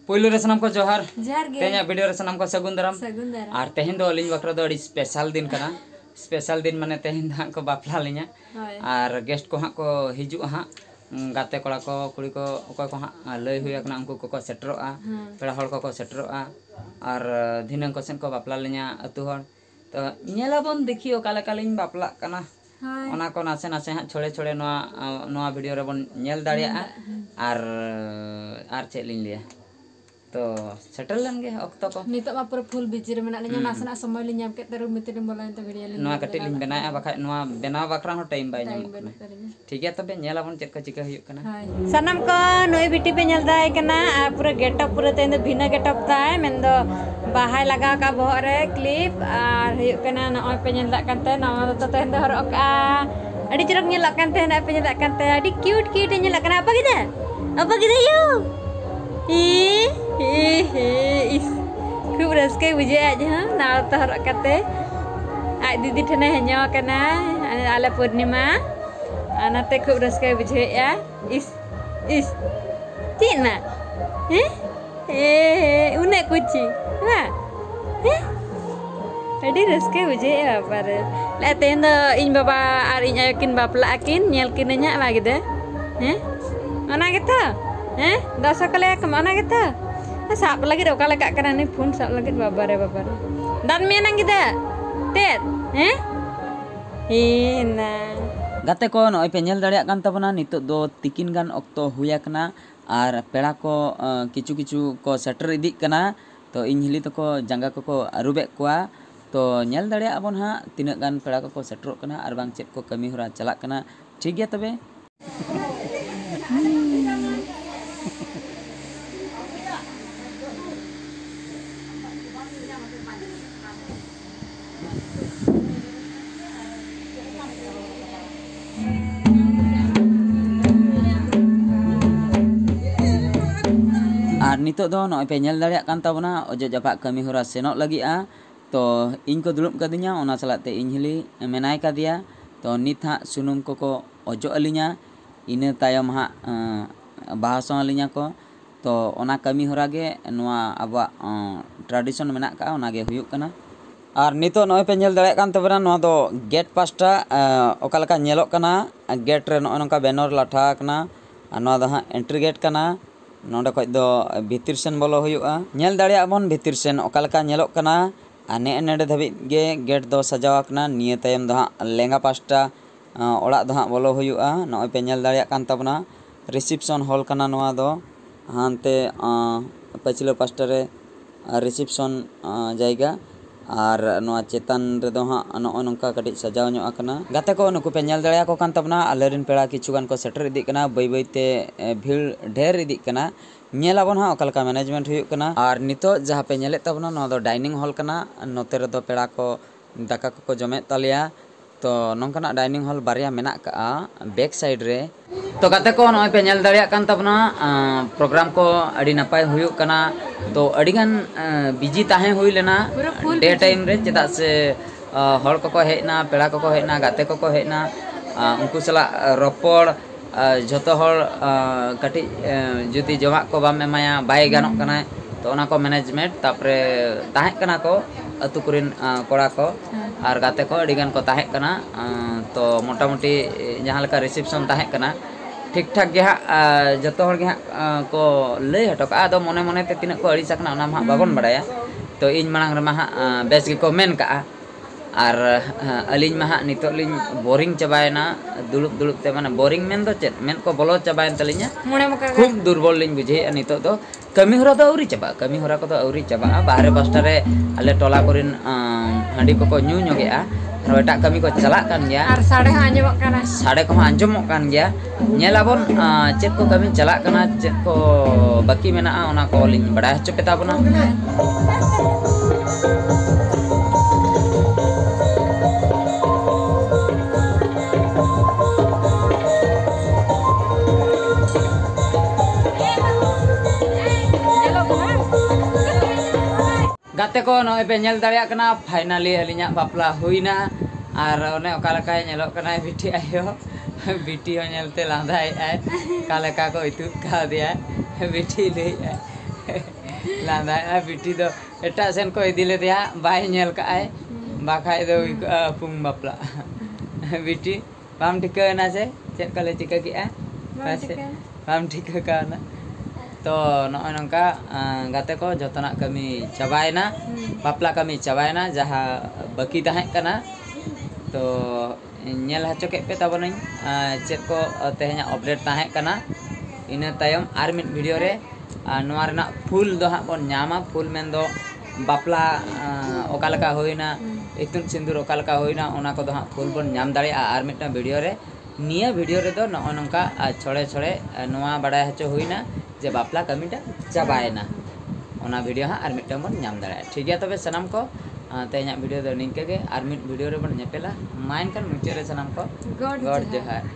पुइलु रे सनम को जोहार जोहार गे तेना वीडियो रे सनम को सगुन दाराम और तेहेन दो अलिन बकरा दो स्पेशल दिन कना स्पेशल दिन माने तेहेन दा को बापला लिया और गेस्ट को हाँ को हिजु हाँ गाते कड़ा को कुड़ी को अकोय को हाँ लय हुई कना उनको को सेटरोआ पेड़ा हड़ को सेटरोआ और धिनंग को सेन को बापला लिया अतु हड़ तो नेलाबन देखियो काले कालिन बापला कना ओना को नासे नासे हाँ छोड़े छोड़े नोआ वीडियो रे बन नेल दाड़िया आर चेक लिन लिया तो सेटल लनगे अक्तो को नितो मा पूरा फुल बिजी रे मेना लिया नासना समय लिन नाम के तेरो मितिर बोला तो वीडियो लिन नोआ कटि लिन बनाया बखा नोआ बनाव बकरा हो टाइम बाय नाम ठीक है तबे नेलाबन चेक को चिका हुई कना सनम को नोई बिटी पे नेल दाय कना आ पूरा गेटअप पूरा तेन दो भिना गेटअप ताय मेन दो बाहाय लगा का बोहर रे क्लिप और हुई कना नोय पे नेल दा कानते नोआ तो तेन दो हरक आ अड़ी चरक नेल कानते ना पे नेल कानते अड़ी क्यूट क्यूट नेल कना apa kita yuk खूब रस्के बुझे आज हम नाल तो हरक कते आज दीदी ठने हन्यो कना आले पूर्णिमा आनाते खूब रस्के बुझे या इस तीना उन्हें कुछ ना अड़ी रस्के बुझे या पर ले तेन दो इन बाबा और इन आयो किन बापला किन नेल किन nya lagi deh mana gitu dosa kali kemana gitu sab lagi deh kalau kak karena ini pun sab lagi babar dan menang gitu tet ina गाते को नय पे नेल दाड़िया कान तबना नितो दो तिकिन गान अक्तो हुया कना और पेड़ा को किचु किचु को सेटर इदी कना तो इन हिली तो को जंगा को अरुबे कोआ तो नेल दाड़िया अबन हा तिना गान पेड़ा को सेटरो कना और बांग चेक को कमी होरा चला कना ठीक गया तबे और नितो दो नय पे नेल दाड़िया कान ताबना अजो जापा कमी होरा सेनोक लगी आ तो इन को दुलुब कदिया ओना चलाते इन हिली मेनाय कादिया तो नित हा सुनुम को अजो अलिया इना तायम हा बाहासो अलिया को तो ओना कमी होरा गे नोआ आबा ट्रेडिशन मेना का ओना गे हुयुक कना और नितो नय पे नेल दाड़िया कान ताबना नोआ दो गेट पास्टा ओका लका नेलोक कना गेट रे नय नका बैनर लाठा कना नोआ दो हा एंट्री गेट कना नोडे खय दो भितिर सेन बोलो हुयुआ नेल दाड़िया बन भितिर सेन ओका लका नेलोक कना आने नेडे धाबि गे गेट दो सजावा कना निये तायम दो हा लेंगा पास्टा ओड़ा दो हा बोलो हुयुआ नय पे नेल दाड़िया कान ताबना रिसेप्शन हॉल कना नोआ दो हानते पछिलो पास्टा रे रिसेप्शन जायगा और नोआ चेतन रे दो हा नय नंका कटि सजाव ᱧᱚᱜ आकना गाते को नुकु पे नेल दाड़िया को कान ताबना आलेरिन पेड़ा किछु गान को सेटर इदी कना बई बईते भीड़ ढेर इदी कना नेलाबन हा ओकलका मैनेजमेंट हुयुक कना और नितो जहाँ पे नेले ताबना नोआ दो डाइनिंग हॉल कना नोते रे दो पेड़ा को दाका को जमे तालिया तो नोंकना डाइनिंग हॉल बारिया मेना का बैक साइड रे तो गाते को नय पे नेल दाड़िया कान ताबना प्रोग्राम को अड़ी नपाय हुयुक कना तो अड़ीगान बिजी ताहे हुई लेना डे टाइम रे चेदा से हड़ को हेजना पेड़ा को हेजना गाते को हेजना उनको सला रपड़ जतो हड़ कटी जुदी जमा को बाम एमाया बाय गानोक कना तो ओना को मैनेजमेंट तापरे ताहे कना को अतु कुरिन कोड़ा को और गाते को अड़ीगान को ताहे कना तो मोटामुटी जहाँ लका रिसेप्शन ताहे कना ठीक ठाक गे जतो हड़ गे को लय हटो का दो मने मने ते तिना को अड़ी सकना ओना मा बाबन बड़ाया तो इन मांग रे मा बेस गे को मेन का और अलिन मा नितो लिन बोरिंग चबायना दुलुप दुलुप ते माने बोरिंग मेन दो चेत मेन को बोलो चबायन तलिnya खूब दुर्बल लिन बुझे नितो दो कमी होरा दो औरी चबा कमी होरा को दो औरी चबा बाहरे पास्टा रे आले टोला कोरिन हांडी को न्यू ᱧᱚᱜᱮᱟ और एटा कमी को चला कान गया और साड़े हाँ आंजमोक काना साड़े को आंजमोक कान गया नेलाबन चेत को कमी चला काना चेत को बाकी मेना ओना को लिन बड़ा हचो पेता बना गाते को नय पे नेल दाड़िया कना फाइनली अलिया बापला हुईना और ओने ओका लका नेलोक कना बिटी आयो बिटी हो नेलते लांदाय आय का लका को इतु का दिया बिटी ले लांदा बिटी दो एटा सेन को इदी लेदेया बाय नेल का आय बाखाय दो पुंग बापला बिटी बाम ठिकाना से चेक कले चिका किया बाम ठिका काना तो नॉय नंका गाते को जतना कमी चाबायना बापला कमी चाबायना जहाँ बाकी ताहें कना तो नेल हचो के पे ताबनई चेक को तेहना अपडेट ताहें कना इना तायम आर मिड वीडियो रे नोआ रेना फुल दो हां बन न्यामा फुल मेन दो बापला ओकालका होइना इतुन सिंदूर ओकालका होइना ओना को दो हां फुल बन न्याम दाड़े आर मिडटा वीडियो रे निया वीडियो रे दो नॉय नंका छोड़े छोड़े नोआ बडाय हचो होइना जे बापला कमीटा चाबायना ओना वीडियो हां आर मिडटा बन न्याम दाड़े ठीक गया तबे सनाम को तेहना वीडियो दो निंके गे आर मिड वीडियो रे बन नेपेला माइन कर मुचे रे सनाम को गॉड जोहार।